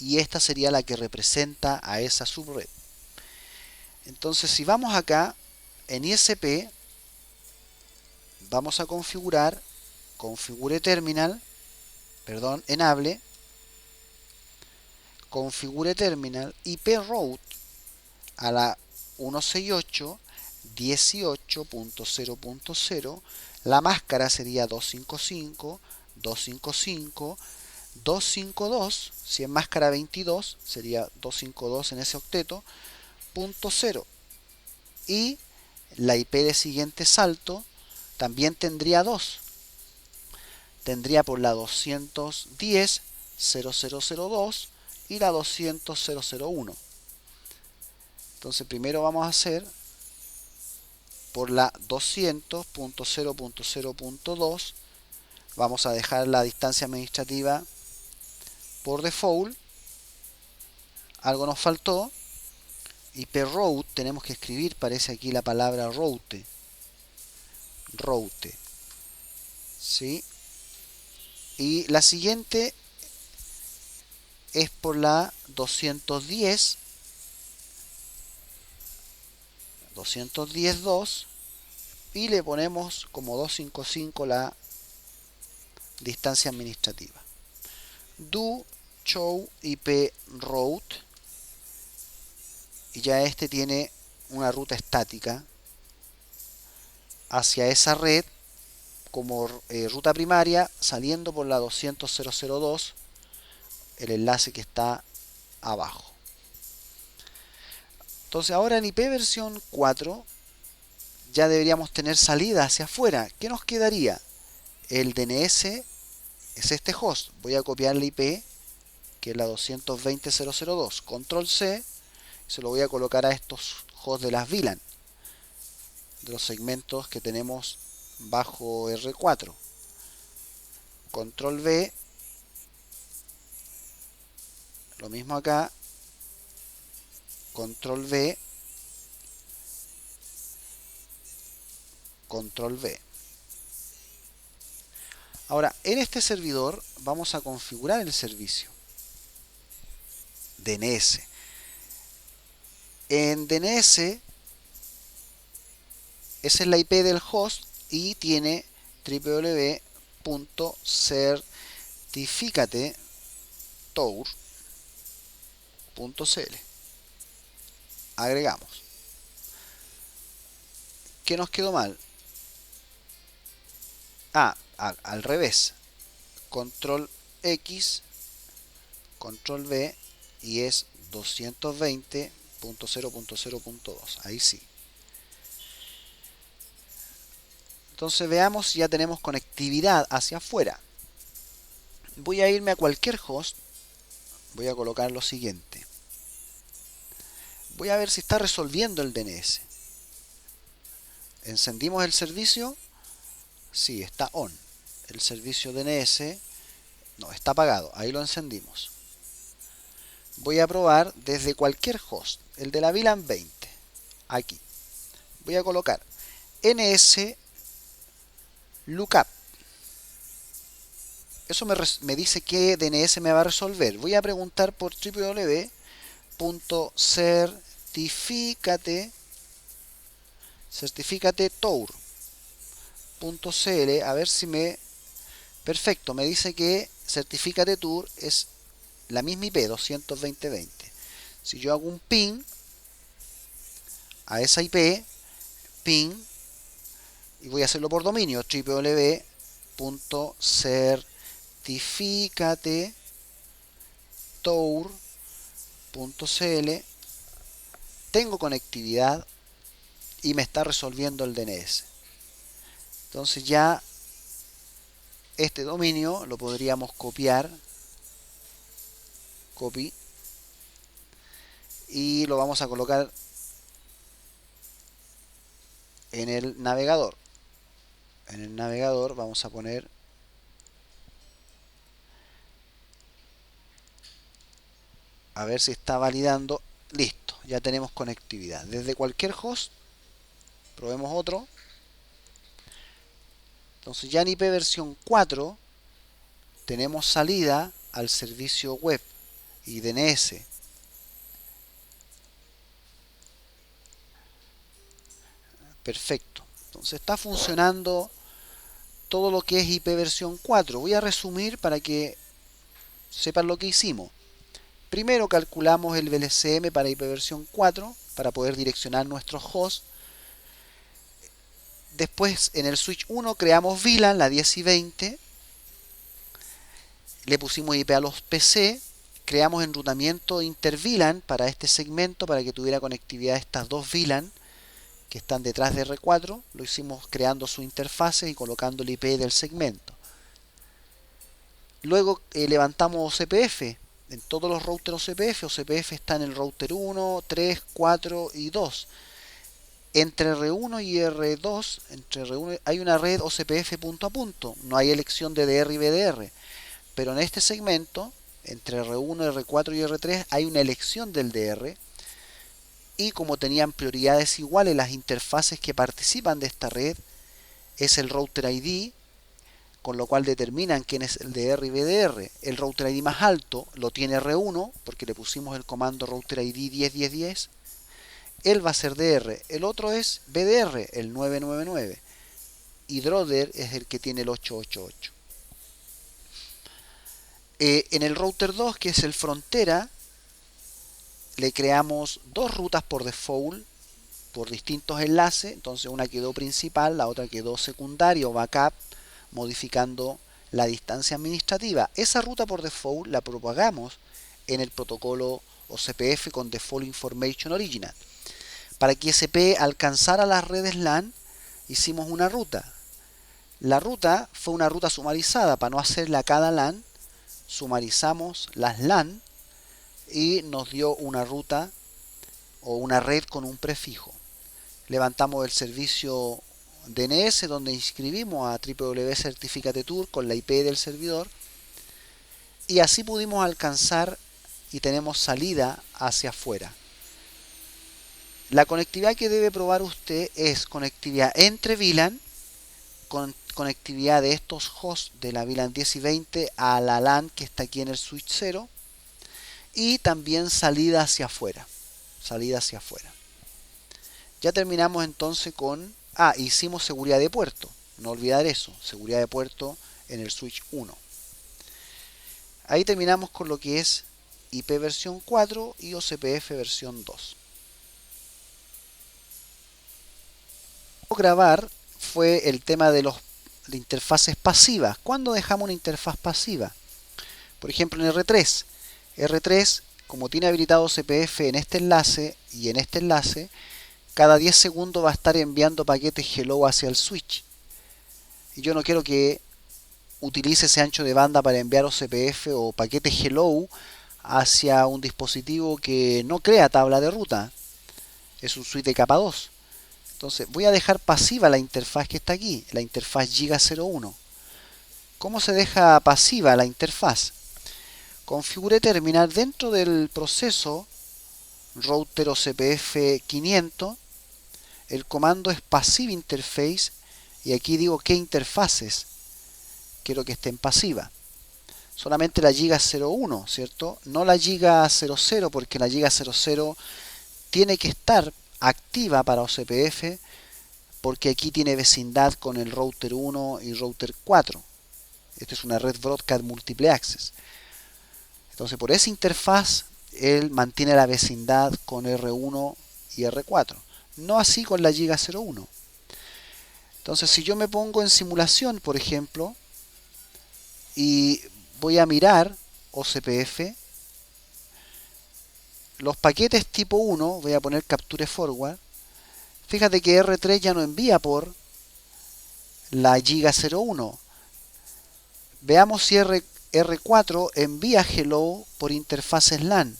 Y esta sería la que representa a esa subred. Entonces si vamos acá en ISP, vamos a configurar configure terminal, perdón, enable, configure terminal, IP route a la 168.18.0.0, la máscara sería 255.255.252, si es máscara 22 sería 252 en ese octeto, punto 0, y la IP de siguiente salto también tendría 2, tendría por la 210.0.0.0.2 y la 200.0.0.1. Entonces primero vamos a hacer por la 200.0.0.2, vamos a dejar la distancia administrativa por default, algo nos faltó, IP route, tenemos que escribir, parece aquí la palabra route, ¿sí? Y la siguiente es por la 210.2 y le ponemos como 255 la distancia administrativa. Do show IP route, y ya este tiene una ruta estática hacia esa red como ruta primaria, saliendo por la 200.0.0.2, el enlace que está abajo. Entonces ahora en IP versión 4 ya deberíamos tener salida hacia afuera. ¿Qué nos quedaría? El DNS es este host. Voy a copiar la IP, que es la 220.0.0.2. Control C, se lo voy a colocar a estos hosts de las VLAN, de los segmentos que tenemos bajo R4. Control V, lo mismo acá, Control V, Control V. Ahora, en este servidor vamos a configurar el servicio DNS. En DNS, esa es la IP del host y tiene www.certificatetour.cl. Agregamos. ¿Qué nos quedó mal? Al revés. Control X, Control V, y es 220.0.0.2. Ahí sí. Entonces veamos si ya tenemos conectividad hacia afuera. Voy a irme a cualquier host. Voy a colocar lo siguiente. Voy a ver si está resolviendo el DNS. Encendimos el servicio. Sí, está on. El servicio DNS no, está apagado. Ahí lo encendimos. Voy a probar desde cualquier host. El de la VLAN 20. Aquí. Voy a colocar ns lookup. Eso me dice qué DNS me va a resolver. Voy a preguntar por www.certificatetour.cl, a ver si me... Perfecto, me dice que Certificatetour es la misma IP, 220.20. Si yo hago un ping a esa IP, ping, y voy a hacerlo por dominio, www.certificatetour.cl, tengo conectividad y me está resolviendo el DNS. Entonces ya este dominio lo podríamos copiar, copy, y lo vamos a colocar en el navegador. En el navegador vamos a poner a ver si está validando. Listo, ya tenemos conectividad desde cualquier host. Probemos otro. Entonces ya en IP versión 4 tenemos salida al servicio web y DNS. Perfecto. Entonces está funcionando todo lo que es IP versión 4. Voy a resumir para que sepan lo que hicimos. Primero calculamos el VLCM para IP versión 4 para poder direccionar nuestros hosts. Después en el switch 1 creamos VLAN, la 10 y 20. Le pusimos IP a los PC. Creamos enrutamiento inter-VLAN para este segmento para que tuviera conectividad a estas dos VLAN que están detrás de R4. Lo hicimos creando su interfase y colocando el IP del segmento. Luego levantamos OCPF. En todos los routers OCPF está en el router 1, 3, 4 y 2. Entre R1 y R2, entre R1 hay una red OCPF punto a punto. No hay elección de DR y BDR. Pero en este segmento, entre R1, R4 y R3, hay una elección del DR. Y como tenían prioridades iguales las interfaces que participan de esta red, es el router ID, con lo cual determinan quién es el DR y BDR. El router ID más alto lo tiene R1, porque le pusimos el comando router ID 101010. Él va a ser DR. El otro es BDR, el 999. Y Drother es el que tiene el 888. En el router 2, que es el frontera, le creamos dos rutas por default por distintos enlaces. Entonces una quedó principal, la otra quedó secundaria o backup, modificando la distancia administrativa. Esa ruta por default la propagamos en el protocolo OCPF con Default Information Original. Para que SP alcanzara las redes LAN, hicimos una ruta. La ruta fue una ruta sumarizada. Para no hacerla a cada LAN, sumarizamos las LAN y nos dio una ruta o una red con un prefijo. Levantamos el servicio DNS donde inscribimos a www Certificate Tour con la IP del servidor y así pudimos alcanzar y tenemos salida hacia afuera. La conectividad que debe probar usted es conectividad entre VLAN, con conectividad de estos hosts de la VLAN 10 y 20 a la LAN que está aquí en el switch 0 y también salida hacia afuera. Salida hacia afuera. Ya terminamos entonces con... hicimos seguridad de puerto. No olvidar eso. Seguridad de puerto en el switch 1. Ahí terminamos con lo que es IP versión 4 y OCPF versión 2. Grabar fue el tema de las interfaces pasivas. ¿Cuándo dejamos una interfaz pasiva? Por ejemplo en R3. R3, como tiene habilitado OCPF en este enlace y en este enlace, cada 10 segundos va a estar enviando paquetes hello hacia el switch. Y yo no quiero que utilice ese ancho de banda para enviar OCPF o paquetes hello hacia un dispositivo que no crea tabla de ruta. Es un switch de capa 2. Entonces voy a dejar pasiva la interfaz que está aquí, la interfaz Giga01. ¿Cómo se deja pasiva la interfaz? Configure terminal dentro del proceso router OCPF 500. El comando es passive interface y aquí digo qué interfaces quiero que estén pasivas. Solamente la Giga 01, ¿cierto? No la Giga 00 porque la Giga 00 tiene que estar activa para OCPF porque aquí tiene vecindad con el router 1 y router 4. Esta es una red broadcast multiple access. Entonces por esa interfaz él mantiene la vecindad con R1 y R4. No así con la Giga 01. Entonces si yo me pongo en simulación, por ejemplo, y voy a mirar OCPF, los paquetes tipo 1, voy a poner capture forward, fíjate que R3 ya no envía por la Giga 01. Veamos si R4 envía hello por interfaces LAN.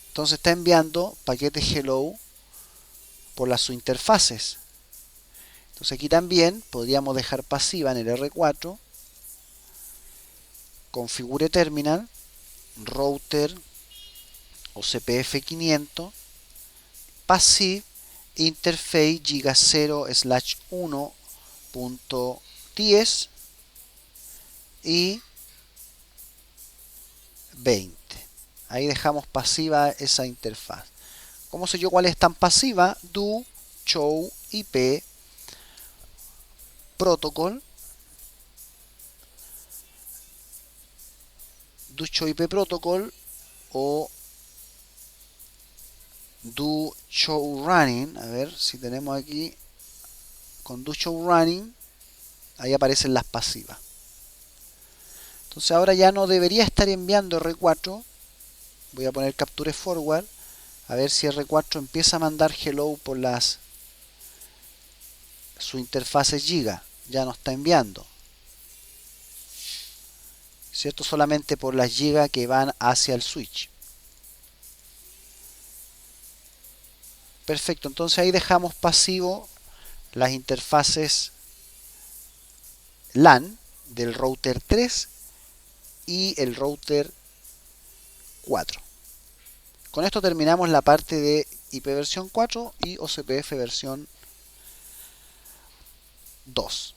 Entonces está enviando paquetes hello por las subinterfaces. Entonces aquí también podríamos dejar pasiva en el R4. Configure terminal, router OCPF 500, passive interface giga 0/1.10 y 20. Ahí dejamos pasiva esa interfaz. ¿Cómo sé yo cuál es tan pasiva? Do show IP protocol. Do show IP protocol o do show running. A ver si tenemos aquí con do show running. Ahí aparecen las pasivas. Entonces ahora ya no debería estar enviando R4. Voy a poner capture forward. A ver si R4 empieza a mandar hello por su interfase giga. Ya no está enviando. ¿Cierto? Solamente por las gigas que van hacia el switch. Perfecto. Entonces ahí dejamos pasivo las interfaces LAN del router 3 y el router 4. Con esto terminamos la parte de IP versión 4 y OCPF versión 2.